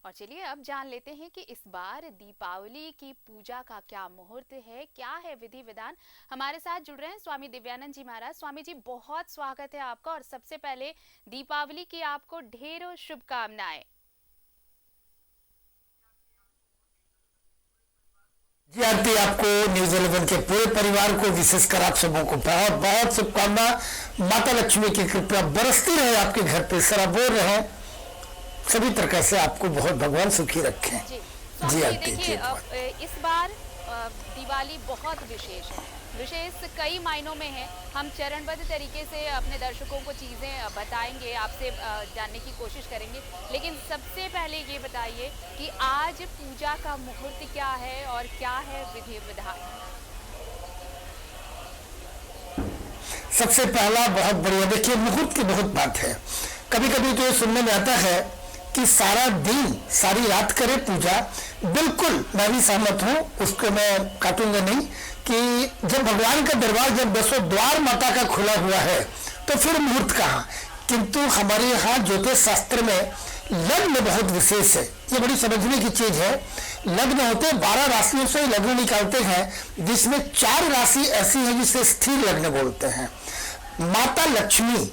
और चलिए अब जान लेते हैं कि इस बार दीपावली की पूजा का क्या मुहूर्त है, क्या है विधि विधान। हमारे साथ जुड़ रहे हैं स्वामी दिव्यानंद जी महाराज। स्वामी जी, बहुत स्वागत है आपका, और सबसे पहले दीपावली की आपको ढेरों शुभकामनाएं। जी आरती, आपको न्यूज 11 के पूरे परिवार को, विशेषकर आप सबों को बहुत बहुत शुभकामना। माता लक्ष्मी की कृपा बरसती रहे आपके घर पे, सराबोर रहे, सभी तरह से आपको बहुत भगवान सुखी रखें। जी जी स्वामी जी, आरती देखिए जी। अब इस बार दिवाली बहुत विशेष है। विशेष कई मायनों में है। हम चरणबद्ध तरीके से अपने दर्शकों को चीज़ें बताएंगे, आपसे जानने की कोशिश करेंगे। लेकिन सबसे पहले ये बताइए कि आज पूजा का मुहूर्त क्या है और क्या है विधि विधान। सबसे पहला बहुत बढ़िया, देखिए मुहूर्त की बहुत बात है। कभी कभी तो ये सुनने में आता है कि सारा दिन सारी रात करे पूजा। बिल्कुल मैं भी सहमत हूँ, उसको मैं काटूंगा नहीं कि जब भगवान का दरबार, जब दसों द्वार माता का खुला हुआ है तो फिर मुहूर्त कहाँ। किंतु हमारे यहाँ ज्योतिष शास्त्र में लग्न बहुत विशेष है, ये बड़ी समझने की चीज है। लग्न होते 12 राशियों से लग्न निकालते हैं, जिसमें 4 राशि ऐसी है जिसे स्थिर लग्न बोलते हैं। माता लक्ष्मी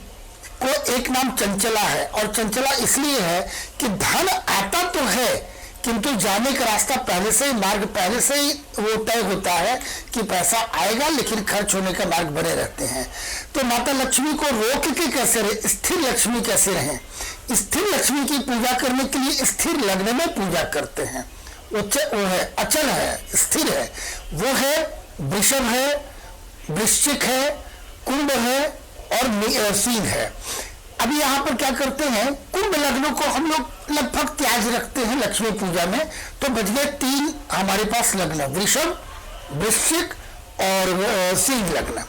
को एक नाम चंचला है, और चंचला इसलिए है कि धन आता तो है किंतु जाने का रास्ता पहले से ही, मार्ग पहले से ही वो तय होता है कि पैसा आएगा, लेकिन खर्च होने का मार्ग बने रहते हैं। तो माता लक्ष्मी को रोक के कैसे रहे, स्थिर लक्ष्मी कैसे रहे। स्थिर लक्ष्मी की पूजा करने के लिए स्थिर लग्न में पूजा करते हैं। वो है अचल है, स्थिर है, वो है वृषभ है, वृश्चिक है, कुंभ है और सिंह है। अभी यहाँ पर क्या करते हैं, कुंभ लग्नों को हम लोग लगभग त्याज रखते हैं लक्ष्मी पूजा में। तो बच गए 3 हमारे पास लग्न, वृषभ, वृश्चिक और सिंह लग्न।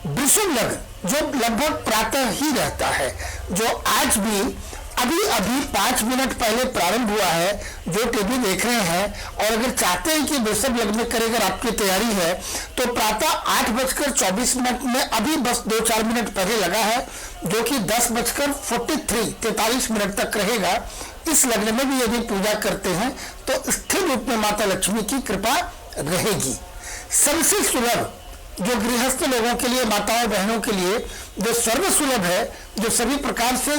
वृषभ लग्न जो लगभग प्रातः ही रहता है, जो आज भी अभी अभी 5 मिनट पहले प्रारंभ हुआ है, जो टीवी देख रहे हैं और अगर चाहते हैं कि वृषभ लग्न में करें, अगर आपकी तैयारी है तो प्रातः 8:24 में अभी बस 2-4 मिनट पहले लगा है, जो कि 10:43 तक रहेगा। इस लग्न में भी यदि पूजा करते हैं तो स्थिर रूप में माता लक्ष्मी की कृपा रहेगी। सबसे सुलभ जो गृहस्थ लोगों के लिए, माताओं बहनों के लिए जो सर्व सुलभ है, जो सभी प्रकार से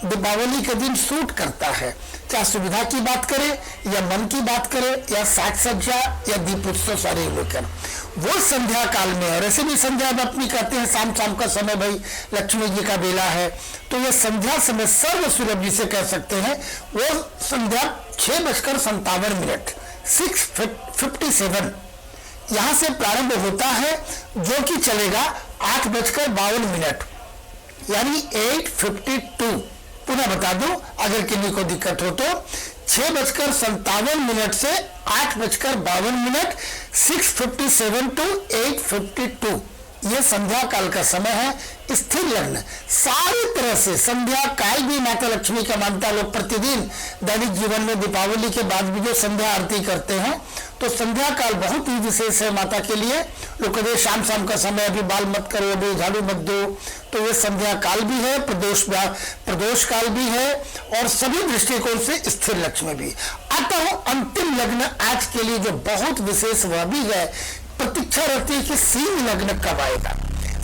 दीपावली के दिन सूट करता है, चाहे सुविधा की बात करें या मन की बात करें या साज सज्जा या दीप उत्सव सारे लेकर, वो संध्या काल में है। ऐसे भी संध्या में अपनी कहते हैं शाम शाम का समय, भाई लक्ष्मी जी का बेला है, तो ये संध्या समय सर्व सुलभ जिसे कह सकते हैं, वो संध्या 6:57 6:57 यहाँ से प्रारंभ होता है, जो कि चलेगा 8:52, यानी 8:52। पुनः बता दूं अगर किसी को दिक्कत हो तो 6:57 से 8:52, 6:57 to 8:52 ये संध्या काल का समय है। स्थिर लग्न सारी तरह से संध्या काल भी माता लक्ष्मी का मानता लोग प्रतिदिन दैनिक जीवन में दीपावली के बाद भी जो संध्या आरती करते हैं, तो संध्या काल बहुत ही विशेष है माता के लिए। लोग कहते शाम शाम का समय, अभी बाल मत करो, अभी झाड़ू मत दो, तो ये संध्या काल भी है, प्रदोष काल भी है, और सभी दृष्टिकोण से स्थिर लक्ष्मी भी। आता हूं अंतिम लग्न आज के लिए जो बहुत विशेष, वह भी है। प्रतीक्षा रहती है कि सिंह लग्न कब आएगा।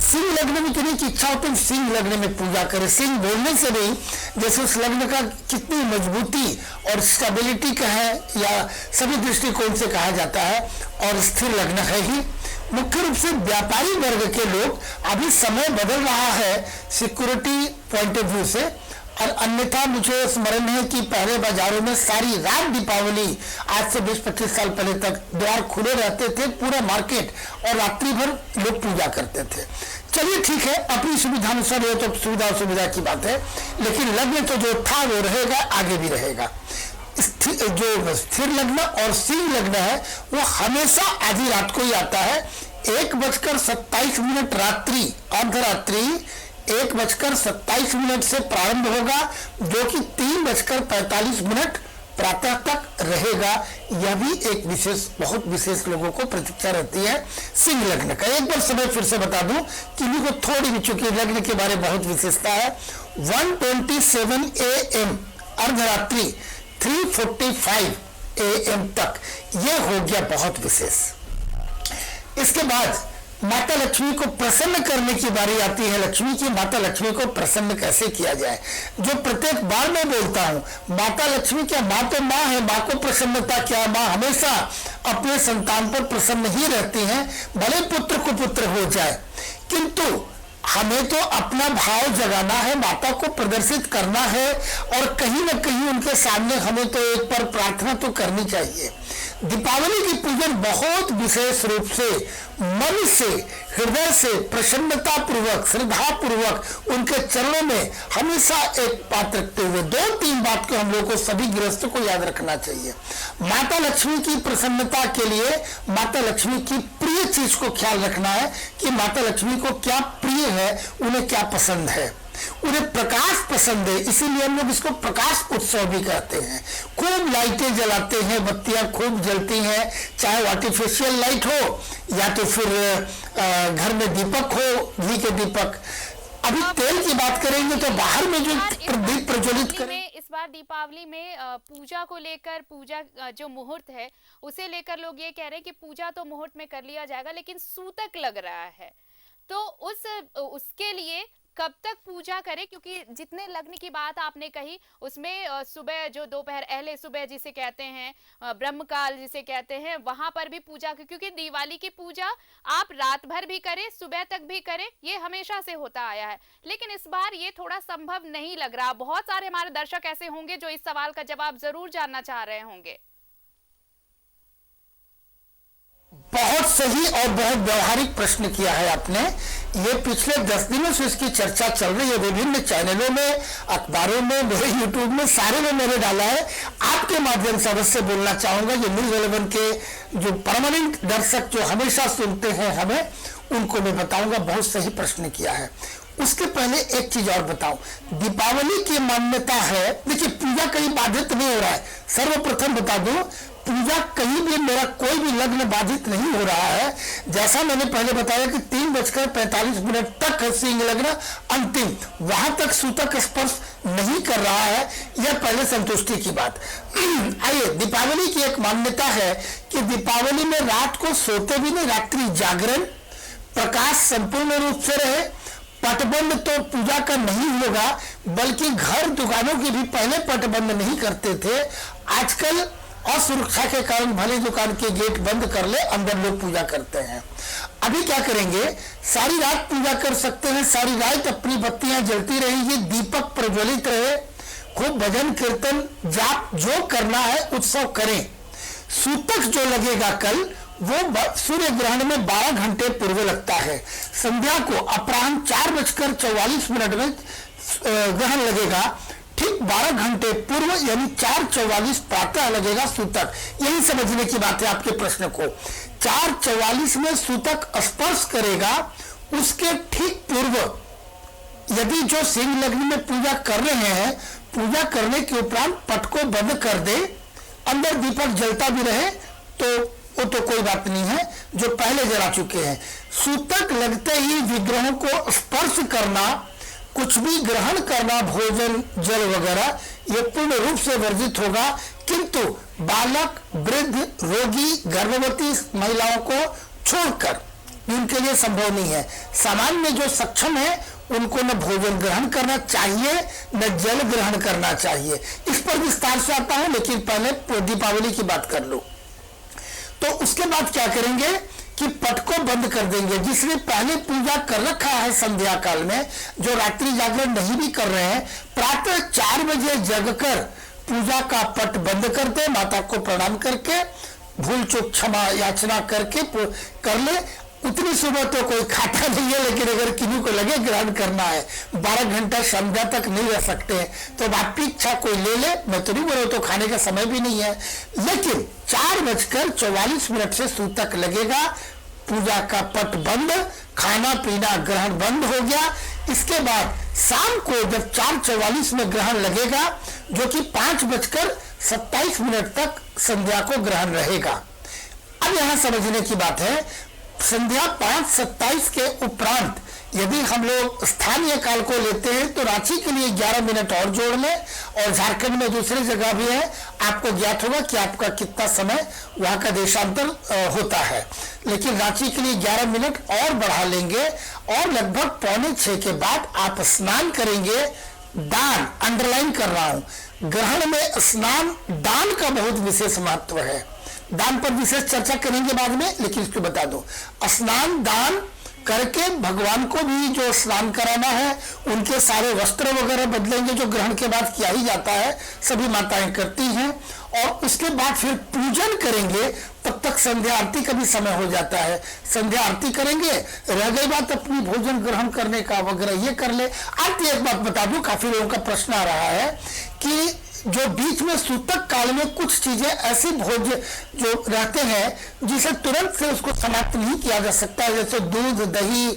सिंह लग्न में कितनी की इच्छा होती है सिंह लग्न में पूजा करें। सिंह बोलने से नहीं, जैसे उस लग्न का कितनी मजबूती और स्टेबिलिटी का है, या सभी दृष्टिकोण से कहा जाता है, और स्थिर लग्न है ही। मुख्य रूप से व्यापारी वर्ग के लोग, अभी समय बदल रहा है सिक्योरिटी पॉइंट ऑफ व्यू से, और अन्यथा मुझे स्मरण है कि पहले बाजारों में सारी रात दीपावली, आज से 20-25 साल पहले तक द्वार खुले रहते थे, पूरा मार्केट, और रात्रि भर लोग पूजा करते थे। चलिए ठीक है, अपनी सुविधा अनुसार हो तो सुविधा की बात है, लेकिन लग्न तो जो था वो रहेगा, आगे भी रहेगा। जो स्थिर लग्न और सिंह लग्न है वो हमेशा आधी रात को ही आता है। 1:27 रात्रि, अर्धरात्रि 1:27 से प्रारंभ होगा, जो कि 3:45 प्रातः तक रहेगा। यह भी एक विशेष, बहुत विशेष लोगों को प्रतीक्षा रहती है सिंह लग्न का। एक बार समय फिर से बता दूं, किन्हीं को थोड़ी भी, चूंकि लग्न के बारे में बहुत विशेषता है। 1:27 AM अर्धरात्रि 3:45 AM तक, ये हो गया बहुत विशेष। इसके बाद माता लक्ष्मी को प्रसन्न करने की बारी आती है। लक्ष्मी की, माता लक्ष्मी को प्रसन्न कैसे किया जाए, जो प्रत्येक बार मैं बोलता हूं, माता लक्ष्मी क्या, माँ तो माँ है, माँ को प्रसन्नता क्या, माँ हमेशा अपने संतान पर प्रसन्न ही रहती हैं, भले पुत्र को पुत्र हो जाए, किंतु हमें तो अपना भाव जगाना है, माता को प्रदर्शित करना है, और कहीं ना कहीं उनके सामने हमें तो एक बार प्रार्थना तो करनी चाहिए। दीपावली की पूजन बहुत विशेष रूप से, मन से, हृदय से, प्रसन्नता पूर्वक, श्रद्धा पूर्वक उनके चरणों में हमेशा एक बात रखते हुए 2-3 बात को हम लोगों को, सभी गृहस्थों को याद रखना चाहिए। माता लक्ष्मी की प्रसन्नता के लिए माता लक्ष्मी की प्रिय चीज को ख्याल रखना है कि माता लक्ष्मी को क्या प्रिय है, उन्हें क्या पसंद है। उन्हें प्रकाश पसंद है, इसीलिए हम लोग इसको प्रकाश उत्सव भी कहते हैं। खूब लाइटें जलाते हैं, बत्तियां खूब जलती हैं, चाहे आर्टिफिशियल लाइट हो या तो फिर घर में दीपक हो, घी के दीपक। अभी तेल की बात करेंगे तो बाहर में जो दीप प्रज्वलित करें, इस बार दीपावली में पूजा को लेकर, पूजा जो मुहूर्त है उसे लेकर लोग ये कह रहे हैं कि पूजा तो मुहूर्त में कर लिया जाएगा, लेकिन सूतक लग रहा है, तो उसके लिए कब तक पूजा करें, क्योंकि जितने लग्न की बात आपने कही उसमें सुबह, जो दोपहर, अहले सुबह जिसे कहते हैं, ब्रह्मकाल जिसे कहते हैं, वहां पर भी पूजा, क्योंकि दिवाली की पूजा आप रात भर भी करें, सुबह तक भी करें, ये हमेशा से होता आया है, लेकिन इस बार ये थोड़ा संभव नहीं लग रहा। बहुत सारे हमारे दर्शक ऐसे होंगे जो इस सवाल का जवाब जरूर जानना चाह रहे होंगे। बहुत सही और बहुत व्यवहारिक प्रश्न किया है आपने। ये पिछले 10 दिनों से इसकी चर्चा चल रही है, विभिन्न चैनलों में, अखबारों में, मेरे यूट्यूब में, सारे में मैंने डाला है। आपके माध्यम से अवश्य बोलना चाहूंगा, ये न्यूज 11 के जो परमानेंट दर्शक जो हमेशा सुनते हैं हमें, उनको मैं बताऊंगा, बहुत सही प्रश्न किया है। उसके पहले एक चीज और बताऊं, दीपावली की मान्यता है, देखिए पूजा कहीं बाधित नहीं हो रहा है। सर्वप्रथम बता दूं, पूजा कहीं भी, मेरा कोई भी लग्न बाधित नहीं हो रहा है। जैसा मैंने पहले बताया कि 3:45 तक है सिंह लग्न अंतिम, वहां तक सूतक स्पर्श नहीं कर रहा है, यह पहले संतुष्टि की बात। आइए, दीपावली की एक मान्यता है कि दीपावली में रात को सोते भी नहीं, रात्रि जागरण, प्रकाश संपूर्ण रूप से रहे, पटबंद तो पूजा का नहीं होगा, बल्कि घर दुकानों की भी पहले पटबंद नहीं करते थे, आजकल असुरक्षा के कारण भले दुकान के गेट बंद कर ले, अंदर लोग पूजा करते हैं। अभी क्या करेंगे, सारी रात पूजा कर सकते हैं, सारी रात अपनी बत्तियां जलती रहेंगी, दीपक प्रज्वलित रहे, खूब भजन कीर्तन जाप जो करना है उत्सव करें। सूतक जो लगेगा कल, वो सूर्य ग्रहण में 12 घंटे पूर्व लगता है। संध्या को अपराह्न 4:44 में ग्रहण लगेगा, ठीक 12 घंटे पूर्व यानी 4:44 प्रातः लगेगा सूतक। यही समझने की बात है आपके प्रश्न को। 4:44 में सूतक स्पर्श करेगा, उसके ठीक पूर्व यदि जो सिंह लग्न में पूजा कर रहे हैं, पूजा करने के उपरांत पट को बंद कर दे, अंदर दीपक जलता भी रहे, तो वो तो कोई बात नहीं है, जो पहले जला चुके हैं। सूतक लगते ही विग्रहों को स्पर्श करना, कुछ भी ग्रहण करना, भोजन जल वगैरह, ये पूर्ण रूप से वर्जित होगा, किंतु बालक, वृद्ध, रोगी, गर्भवती महिलाओं को छोड़कर उनके लिए संभव नहीं है। सामान्य जो सक्षम है उनको न भोजन ग्रहण करना चाहिए, न जल ग्रहण करना चाहिए। इस पर विस्तार से आता हूं, लेकिन पहले दीपावली की बात कर लो। तो उसके बाद क्या करेंगे कि पट को बंद कर देंगे। जिसने पहले पूजा कर रखा है संध्या काल में, जो रात्रि जागरण नहीं भी कर रहे हैं, प्रातः 4 बजे जगकर पूजा का पट बंद कर दे, माता को प्रणाम करके, भूल चूक क्षमा याचना करके कर ले। उतनी सुबह तो कोई खाता नहीं है, लेकिन अगर किन्हीं को लगे ग्रहण करना है, 12 घंटा संध्या तक नहीं रह सकते हैं, तो आपकी इच्छा कोई ले ले, मैं तो नहीं बोल रहा, तो खाने का समय भी नहीं है। लेकिन 4:44 से सूतक लगेगा, पूजा का पट बंद, खाना पीना ग्रहण बंद हो गया। इसके बाद शाम को जब 4:44 में ग्रहण लगेगा, जो कि 5:27 तक संध्या को ग्रहण रहेगा। अब यहां समझने की बात है, संध्या 5:27 के उपरांत यदि हम लोग स्थानीय काल को लेते हैं तो रांची के लिए 11 मिनट और जोड़ लें, और झारखंड में दूसरी जगह भी है, आपको ज्ञात होगा कि आपका कितना समय वहां का देशांतर होता है। लेकिन रांची के लिए 11 मिनट और बढ़ा लेंगे और लगभग 5:45 के बाद आप स्नान करेंगे। दान, अंडरलाइन कर रहा हूं, ग्रहण में स्नान दान का बहुत विशेष महत्व है। दान पर विशेष चर्चा करेंगे बाद में, लेकिन इसको बता दो, स्नान दान करके भगवान को भी जो स्नान कराना है, उनके सारे वस्त्र वगैरह बदलेंगे, जो ग्रहण के बाद किया ही जाता है, सभी माताएं करती हैं। और उसके बाद फिर पूजन करेंगे, तब तक संध्या आरती का भी समय हो जाता है। संध्या आरती करेंगे, रह गई बात अपनी भोजन ग्रहण करने का वगैरह, ये कर ले। आरती एक बात बता दूं, काफी लोगों का प्रश्न आ रहा है कि जो बीच में सूतक काल में कुछ चीजें ऐसी भोज जो रहते हैं जिसे तुरंत से उसको समाप्त नहीं किया जा सकता है, जैसे दूध, दही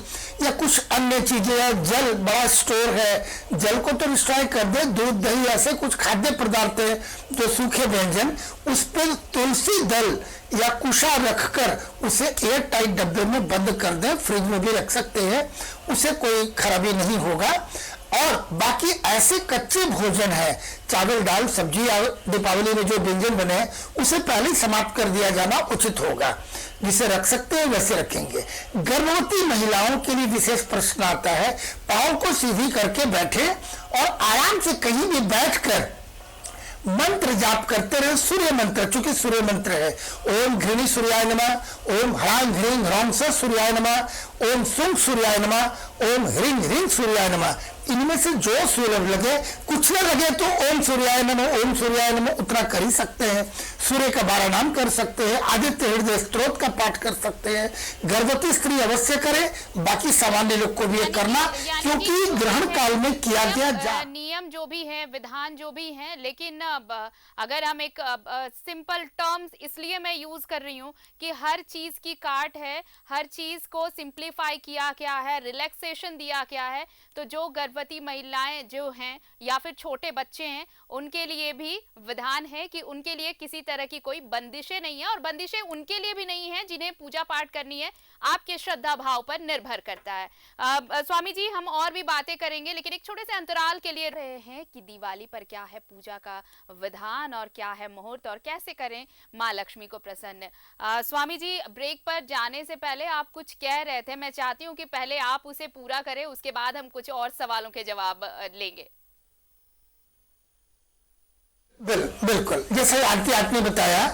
या कुछ अन्य चीजें हैं, जल बड़ा स्टोर है, जल को तो डिस्ट्रॉय कर दे, दूध, दही ऐसे कुछ खाद्य पदार्थ है जो सूखे व्यंजन, उस पर तुलसी दल या कुशा रखकर उसे एयर टाइट डब्बे में बंद कर दें, फ्रिज में भी रख सकते हैं, उसे कोई खराबी नहीं होगा। और बाकी ऐसे कच्चे भोजन है, चावल दाल सब्जी या दीपावली में जो व्यंजन बने, उसे पहले ही समाप्त कर दिया जाना उचित होगा। जिसे रख सकते हैं वैसे रखेंगे। गर्भवती महिलाओं के लिए विशेष प्रश्न आता है, पाँव को सीधी करके बैठे और आराम से कहीं भी बैठकर मंत्र जाप करते रहे, सूर्य मंत्र, चूंकि सूर्य मंत्र है, ओम घृणी सूर्याय नमः, ओम ह्रां घ्रीं ह्रौं स सूर्याय नमः, ओम सुं सूर्याय नमः, ओम ह्रीं ह्रीं सूर्याय नमः। इनमें से जो सुलभ लगे, कुछ न लगे तो ओम सूर्याय नमः, ओम सूर्याय नमः उतना कर ही सकते हैं। सूर्य का 12 नाम कर सकते हैं, आदित्य हृदय स्तोत्र का पाठ कर सकते हैं। गर्भवती स्त्री अवश्य करे, बाकी सामान्य लोग को भी ये करना, क्योंकि ग्रहण काल में किया गया नियम जो भी है, विधान जो भी है, लेकिन अगर हम एक सिंपल टर्म्स इसलिए मैं यूज कर रही हूँ कि हर चीज की काट है, हर चीज को सिंप्लीफाई किया गया है, रिलैक्सेशन दिया गया है। तो जो गर्भवती महिलाएं जो हैं या फिर छोटे बच्चे हैं, उनके लिए भी विधान है कि उनके लिए किसी तरह की कोई बंदिशें नहीं है, और बंदिशें उनके लिए भी नहीं है जिन्हें पूजा पाठ करनी है, आपके श्रद्धा भाव पर निर्भर करता है। स्वामी जी, हम और भी बातें करेंगे, लेकिन एक छोटे से अंतराल के लिए रहे हैं कि दिवाली पर क्या है पूजा का विधान और क्या है मुहूर्त और कैसे करें माँ लक्ष्मी को प्रसन्न। स्वामी जी, ब्रेक पर जाने से पहले आप कुछ कह रहे थे, मैं चाहती हूँ कि पहले आप उसे पूरा करें, उसके बाद हम कुछ और सवालों के जवाब लेंगे। बिल्कुल, जैसे आरती आपने बताया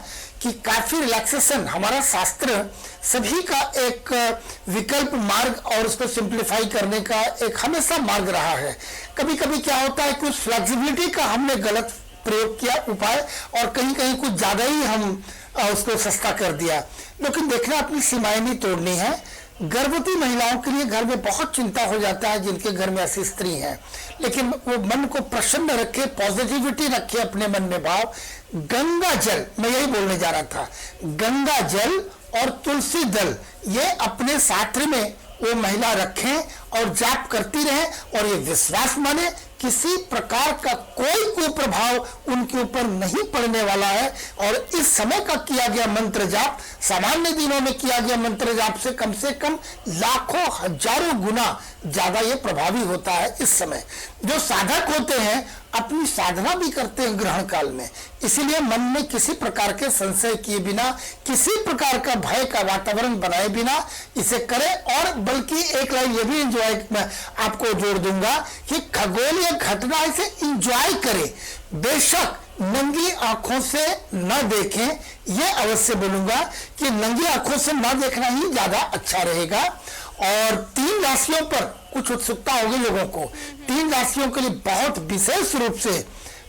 कि काफी रिलैक्सेशन हमारा शास्त्र सभी का एक विकल्प मार्ग और उसको सिंप्लीफाई करने का एक हमेशा मार्ग रहा है। कभी कभी क्या होता है, कुछ फ्लेक्सिबिलिटी का हमने गलत प्रयोग किया उपाय, और कहीं कहीं कुछ ज्यादा ही हम उसको सस्ता कर दिया। लेकिन देखना, अपनी सीमाएं नहीं तोड़नी है। गर्भवती महिलाओं के लिए घर में बहुत चिंता हो जाता है, जिनके घर में ऐसी स्त्री है, लेकिन वो मन को प्रसन्न रखे, पॉजिटिविटी रखे अपने मन में भाव। गंगा जल, मैं यही बोलने जा रहा था, गंगा जल और तुलसी दल ये अपने साथ में वो महिला रखें और जाप करती रहे, और ये विश्वास माने किसी प्रकार का कोई कुप्रभाव उनके ऊपर नहीं पड़ने वाला है। और इस समय का किया गया मंत्र जाप सामान्य दिनों में किया गया मंत्र जाप से कम लाखों हजारों गुना ज्यादा ये प्रभावी होता है। इस समय जो साधक होते हैं अपनी साधना भी करते हैं ग्रहण काल में, इसीलिए मन में किसी प्रकार के संशय किए बिना, किसी प्रकार का भय का वातावरण बनाए बिना इसे करें। और बल्कि एक लाइन ये भी एंजॉय मैं आपको जोड़ दूंगा कि खगोलीय घटना इसे एंजॉय करें, बेशक नंगी आंखों से न देखें। ये अवश्य बोलूंगा कि नंगी आंखों से न देखना ही ज्यादा अच्छा रहेगा। और 3 राशियों पर कुछ उत्सुकता होगी लोगों को, 3 राशियों के लिए बहुत विशेष रूप से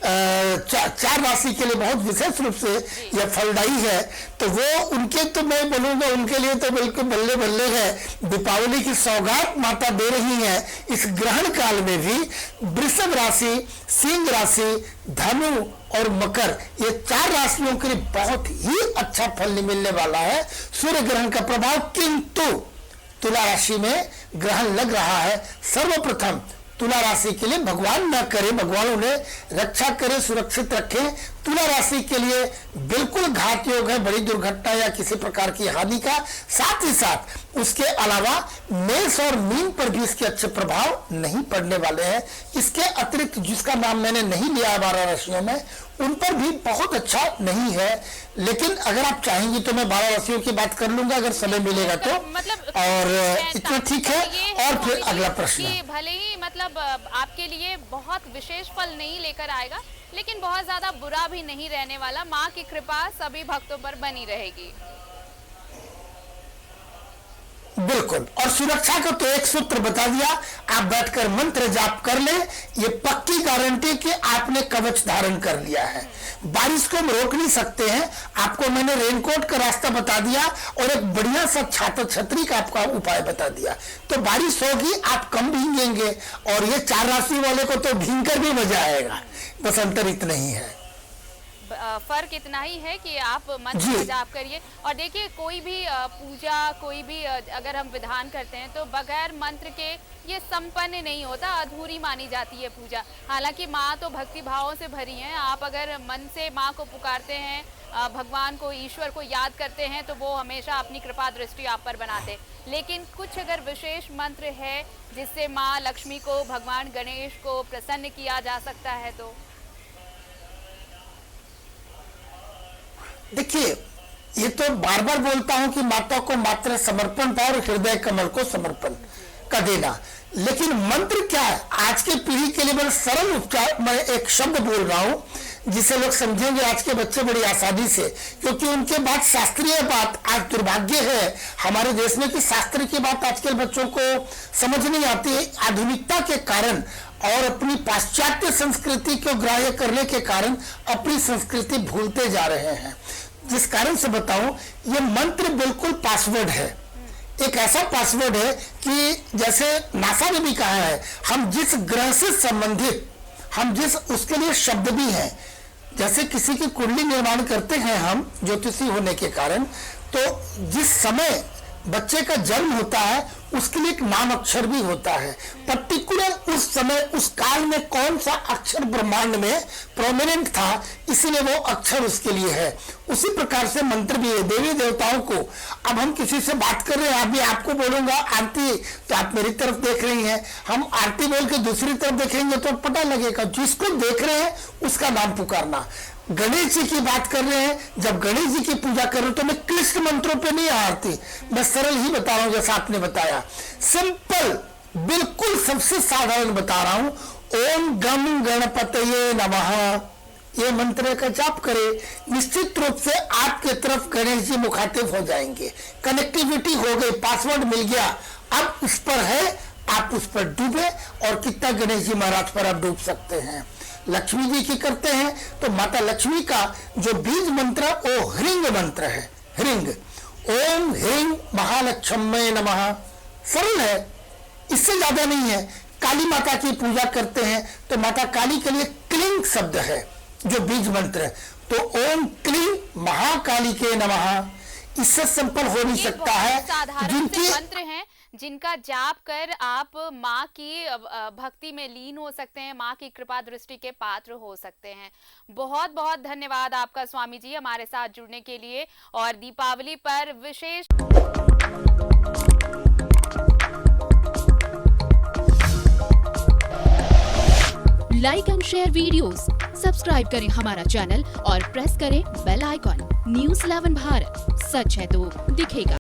4 राशि के लिए बहुत विशेष रूप से यह फलदायी है। तो वो उनके, तो मैं बोलूंगा उनके लिए तो बिल्कुल बल्ले बल्ले है। दीपावली की सौगात माता दे रही है इस ग्रहण काल में भी। वृषभ राशि, सिंह राशि, धनु और मकर, ये 4 राशियों के लिए बहुत ही अच्छा फल मिलने वाला है सूर्य ग्रहण का प्रभाव। किंतु तुला राशि में ग्रहण लग रहा है। सर्वप्रथम तुला राशि के लिए भगवान न करे, भगवान उन्हें रक्षा करे, सुरक्षित रखे। तुला राशि के लिए बिल्कुल घात योग है, बड़ी दुर्घटना या किसी प्रकार की हानि का। साथ ही साथ उसके अलावा मेष और मीन पर भी इसके अच्छे प्रभाव नहीं पड़ने वाले हैं। इसके अतिरिक्त जिसका नाम मैंने नहीं लिया 12 राशियों में, उन पर भी बहुत अच्छा नहीं है। लेकिन अगर आप चाहेंगी तो मैं 12 राशियों की बात कर लूंगा अगर समय मिलेगा तो। और इतना ठीक है। और फिर अगला प्रश्न, भले ही मतलब आपके लिए बहुत विशेष फल नहीं लेकर आएगा, लेकिन बहुत ज्यादा बुरा भी नहीं रहने वाला। माँ की कृपा सभी भक्तों पर बनी रहेगी। बिल्कुल। और सुरक्षा का तो एक सूत्र बता दिया, आप बैठकर मंत्र जाप कर ले, ये पक्की गारंटी कि आपने कवच धारण कर लिया है। बारिश को हम रोक नहीं सकते हैं, आपको मैंने रेनकोट का रास्ता बता दिया और एक बढ़िया सा छाता छतरी का आपका उपाय बता दिया। तो बारिश होगी, आप कम भीगेंगे, और ये 4 राशि वाले को तो भीग कर भी मजा आएगा। बस अंतर इतना ही है, फर्क इतना ही है कि आप मंत्र का जाप करिए। और देखिए, कोई भी पूजा, कोई भी अगर हम विधान करते हैं तो बगैर मंत्र के ये संपन्न नहीं होता, अधूरी मानी जाती है पूजा। हालांकि माँ तो भक्ति भावों से भरी हैं। आप अगर मन से माँ को पुकारते हैं, भगवान को, ईश्वर को याद करते हैं, तो वो हमेशा अपनी कृपा दृष्टि आप पर बनाते हैं। लेकिन कुछ अगर विशेष मंत्र है जिससे माँ लक्ष्मी को, भगवान गणेश को प्रसन्न किया जा सकता है, तो देखिए, ये तो बार बार बोलता हूं कि माता को मात्र समर्पण भाव और हृदय कमल को समर्पण का देना। लेकिन मंत्र क्या है? आज के पीढ़ी के लिए बड़ा सरल उपचार, मैं एक शब्द बोल रहा हूं जिसे लोग समझेंगे आज के बच्चे बड़ी आसानी से, क्योंकि उनके बाद शास्त्रीय बात, आज दुर्भाग्य है हमारे देश में कि शास्त्र की बात आजकल बच्चों को समझ नहीं आती। आधुनिकता के कारण और अपनी पाश्चात्य संस्कृति को ग्राह्य करने के कारण अपनी संस्कृति भूलते जा रहे हैं। जिस कारण से बताऊं, ये मंत्र बिल्कुल पासवर्ड है, एक ऐसा पासवर्ड है कि जैसे नासा ने भी कहा है, हम जिस ग्रह से संबंधित, हम जिस, उसके लिए शब्द भी हैं। जैसे किसी की कुंडली निर्माण करते हैं हम ज्योतिषी होने के कारण, तो जिस समय बच्चे का जन्म होता है उसके लिए एक नाम अक्षर भी होता है। पर्टिकुलर उस समय, उस काल में कौन सा अक्षर ब्रह्मांड में प्रोमिनेंट था, इसीलिए वो अक्षर उसके लिए है। उसी प्रकार से मंत्र भी है देवी देवताओं को। अब हम किसी से बात कर रहे हैं, अभी आपको बोलूंगा आरती, तो आप मेरी तरफ देख रही हैं, हम आरती बोल के दूसरी तरफ देखेंगे तो पता लगेगा। जिसको देख रहे हैं उसका नाम पुकारना। गणेश जी की बात कर रहे हैं, जब गणेश जी की पूजा कर रहे हो तो मैं क्लिष्ट मंत्रों पे नहीं आरती, मैं सरल ही बता रहा हूं, जैसा आपने बताया, सिंपल, बिल्कुल सबसे साधारण बता रहा हूं। ओम गम गणपतये नमः, ये मंत्र का जाप करें, निश्चित रूप से आपके तरफ गणेश जी मुखातिब हो जाएंगे। कनेक्टिविटी हो गई, पासवर्ड मिल गया, अब उस पर है, आप उस पर डूबे, और कितना गणेश जी महाराज पर आप डूब सकते हैं। लक्ष्मी जी की करते हैं तो माता लक्ष्मी का जो बीज मंत्र वो ह्रींग मंत्र है, ह्रींग, ओम ह्रींग महालक्ष्मी नमः। सरल है, इससे ज्यादा नहीं है। काली माता की पूजा करते हैं तो माता काली के लिए क्लीं शब्द है जो बीज मंत्र है, तो ओम क्लीं महाकाली के नमः। इससे सिंपल हो नहीं सकता है। जिनकी मंत्र हैं जिनका जाप कर आप माँ की भक्ति में लीन हो सकते हैं, माँ की कृपा दृष्टि के पात्र हो सकते हैं। बहुत बहुत धन्यवाद आपका स्वामी जी हमारे साथ जुड़ने के लिए, और दीपावली पर विशेष like and share videos, subscribe करें हमारा चैनल और प्रेस करें बेल आइकॉन। न्यूज़ 11 भारत, सच है तो दिखेगा।